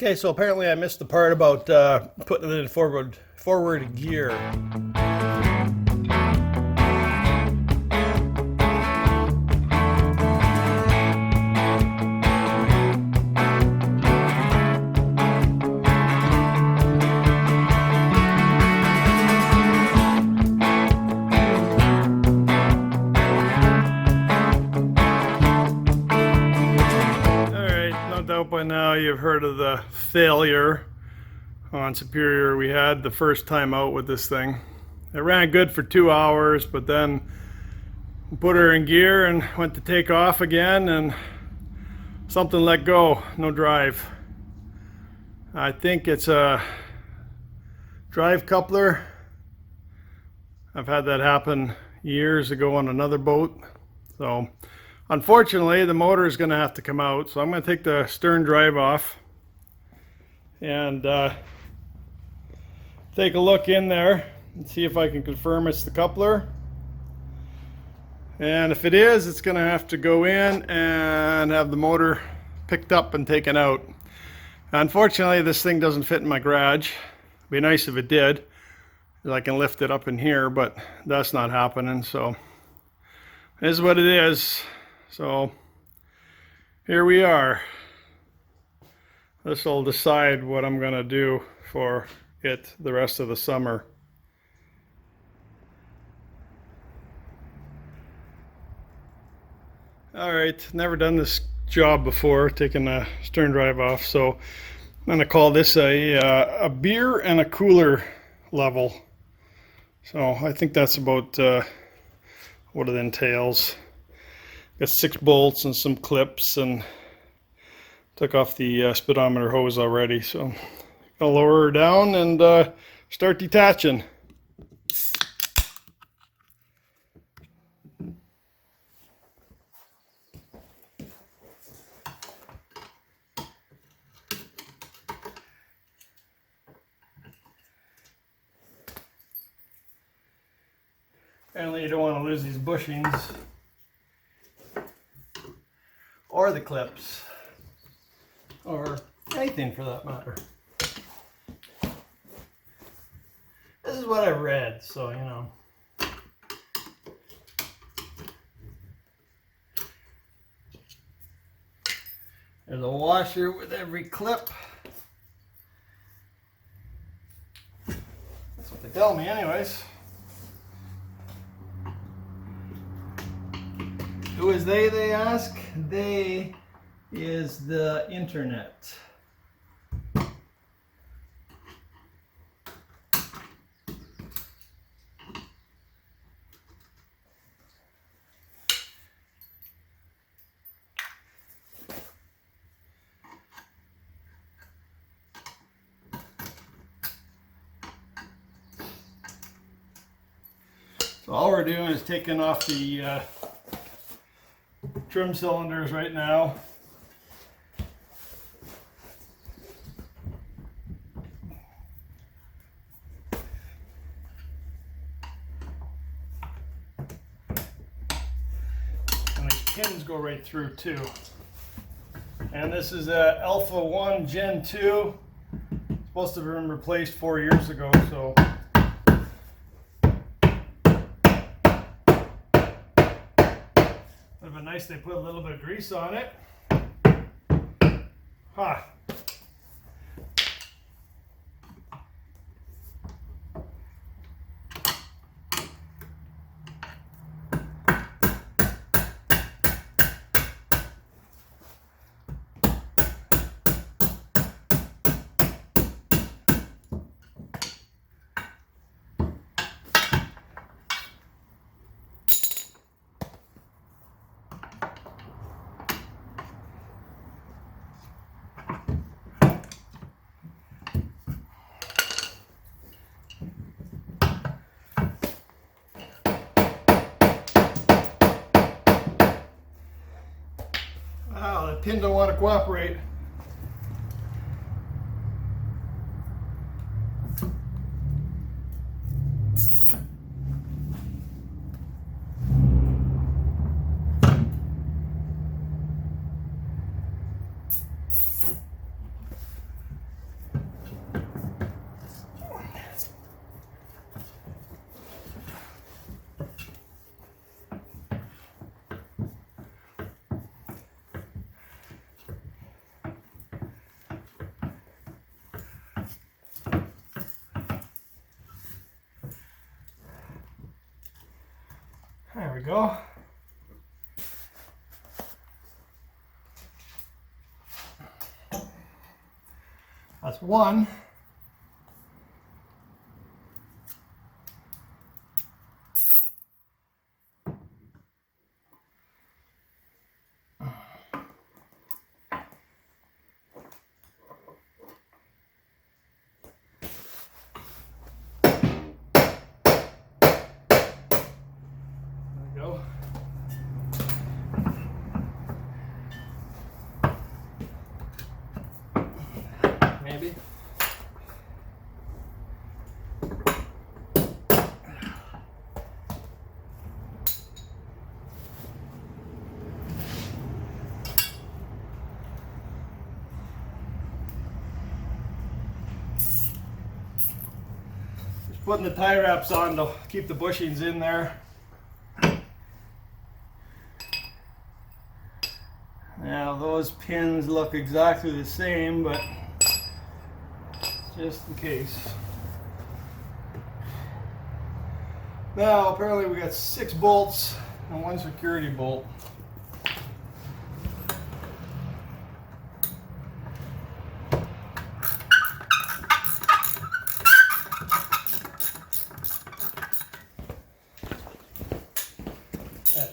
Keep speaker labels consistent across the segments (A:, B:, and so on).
A: Okay, so apparently I missed the part about putting it in forward gear. By now you've heard of the failure on Superior we had the first time out with this thing. It ran good for 2 hours, but then put her in gear and went to take off again and something let go, no drive. I think it's a drive coupler. I've had that happen years ago on another boat. So unfortunately, the motor is going to have to come out, so I'm going to take the stern drive off and take a look in there and see if I can confirm it's the coupler. And if it is, it's going to have to go in and have the motor picked up and taken out. Unfortunately, this thing doesn't fit in my garage. It'd be nice if it did. I can lift it up in here, but that's not happening, so this is what it is. So here we are. This will decide what I'm going to do for it the rest of the summer. Alright, never done this job before, taking the stern drive off, so I'm going to call this a beer and a cooler level. So I think that's about what it entails. Got 6 bolts and some clips, and took off the speedometer hose already. So I'm gonna lower her down and start detaching. Apparently you don't want to lose these bushings. Or the clips, or anything for that matter. This is what I read, so you know. There's a washer with every clip. That's what they tell me anyways. Who is they ask? They is the internet. So all we're doing is taking off the trim cylinders right now. And these pins go right through too. And this is a Alpha 1 Gen 2. It's supposed to have been replaced 4 years ago, so would have been nice they put a little bit of grease on it. Huh. Wow, that pin don't want to cooperate. we go. That's one. Maybe. Just putting the tie wraps on to keep the bushings in there. Now those pins look exactly the same, but just in case. Now apparently we got 6 bolts and 1 security bolt.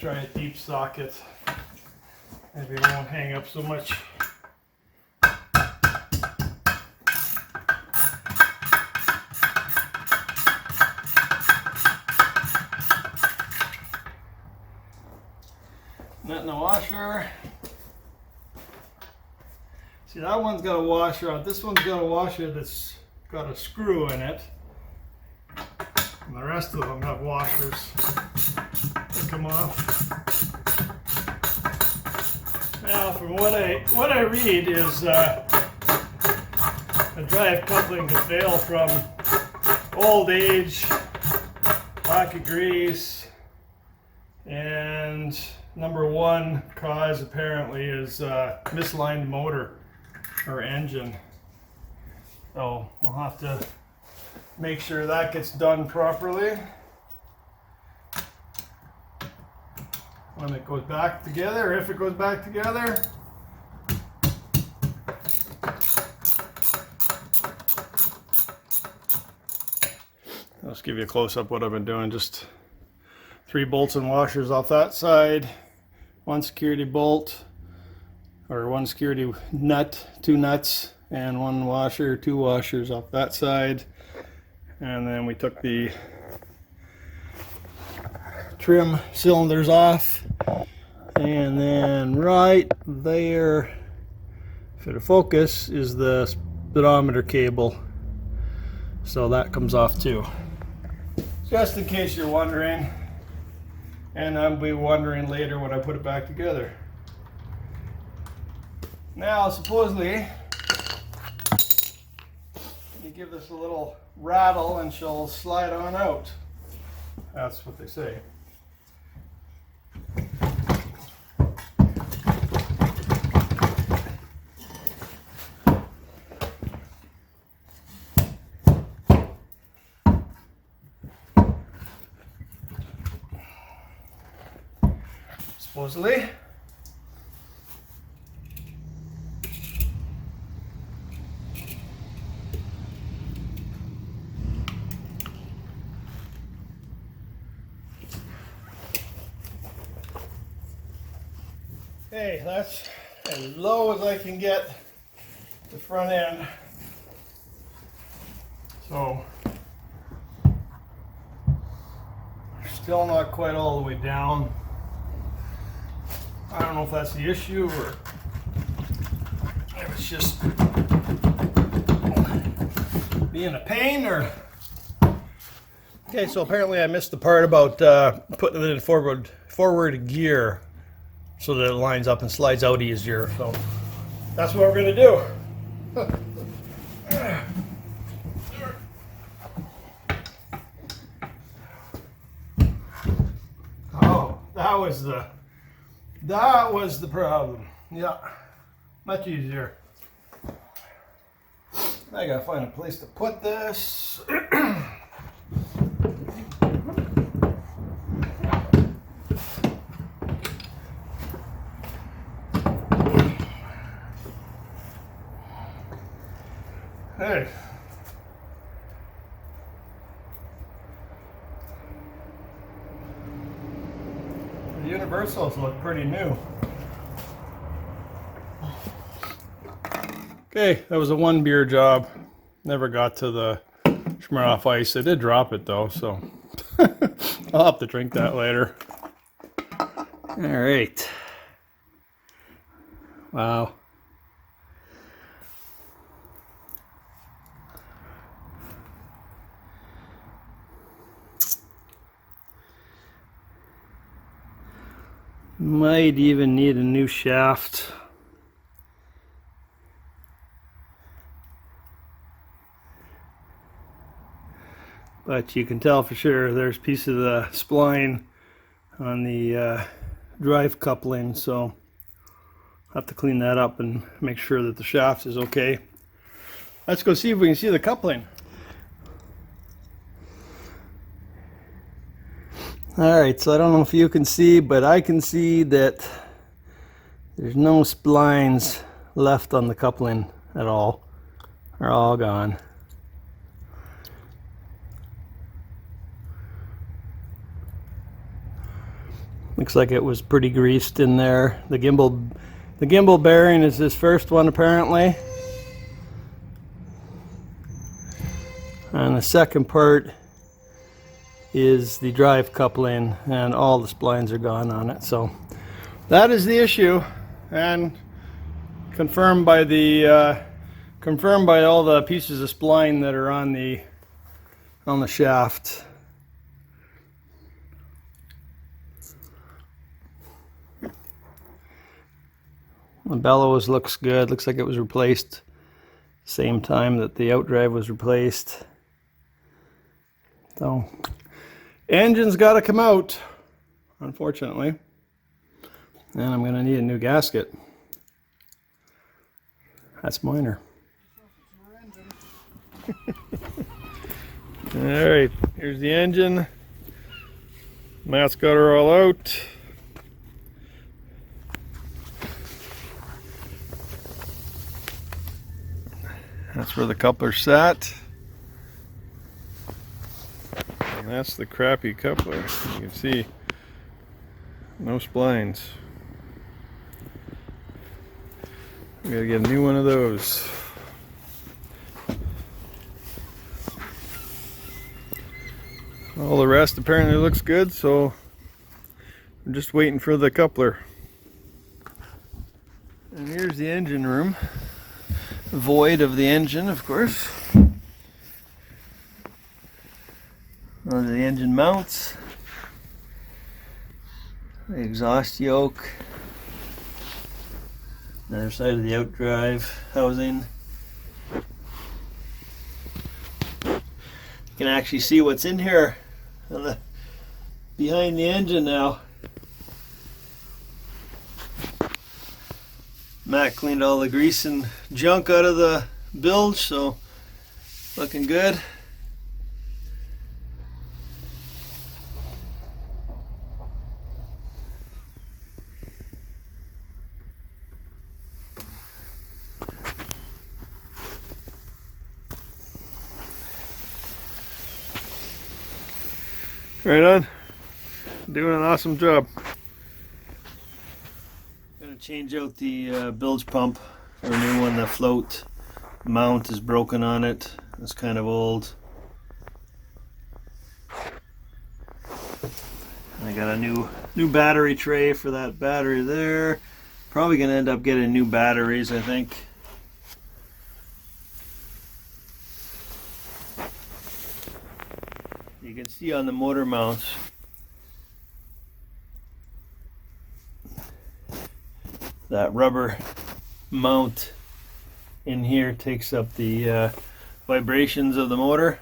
A: Try a deep socket. Maybe it won't hang up so much. Nut in the washer. See, that one's got a washer on. This one's got a washer that's got a screw in it. And the rest of them have washers that come off. Now, from what I read is a drive coupling could fail from old age, lack of grease, and number one cause apparently is misaligned motor or engine. So we'll have to make sure that gets done properly when it goes back together, if it goes back together. I'll just give you a close-up what I've been doing. Just 3 bolts and washers off that side, 1 security bolt, or 1 security nut, 2 nuts, and 1 washer, 2 washers off that side. And then we took the trim cylinders off, and then right there, for the focus, is the speedometer cable, so that comes off too, just in case you're wondering, and I'll be wondering later when I put it back together. Now supposedly you give this a little rattle and she'll slide on out. That's what they say. Supposedly. Okay, that's as low as I can get the front end. So, still not quite all the way down. I don't know if that's the issue or if it's just being a pain or... Okay, so apparently I missed the part about putting it in forward gear so that it lines up and slides out easier. So that's what we're going to do. Oh, that was the problem. Yeah, much easier. I gotta find a place to put this. Hey. The universals look pretty new. Okay, that was a 1 beer job. Never got to the Schmarnoff ice. I did drop it though, so I'll have to drink that later. All right. Wow. Might even need a new shaft. But you can tell for sure there's a piece of the spline on the drive coupling, so I'll have to clean that up and make sure that the shaft is okay. Let's go see if we can see the coupling. Alright, so I don't know if you can see, but I can see that there's no splines left on the coupling at all. They're all gone. Looks like it was pretty greased in there. The gimbal bearing is this first one apparently. And the second part is the drive coupling, and all the splines are gone on it. So that is the issue, and confirmed by all the pieces of spline that are on the shaft. The bellows looks good. Looks like it was replaced same time that the outdrive was replaced. So engine's got to come out, unfortunately, and I'm going to need a new gasket. That's minor. All right, here's the engine. Matt's got her all out. That's where the coupler sat. And that's the crappy coupler. You can see no splines. We gotta get a new one of those. All the rest apparently looks good, so I'm just waiting for the coupler. And here's the engine room. Void of the engine, of course. Those are the engine mounts. The exhaust yoke. Another side of the outdrive housing. You can actually see what's in here on behind the engine now. Matt cleaned all the grease and junk out of the bilge, so looking good. Right on. Doing an awesome job. Gonna change out the bilge pump for a new one. The float mount is broken on it. It's kind of old. I got a new battery tray for that battery there. Probably gonna end up getting new batteries, I think. You can see on the motor mounts that rubber mount in here takes up the vibrations of the motor.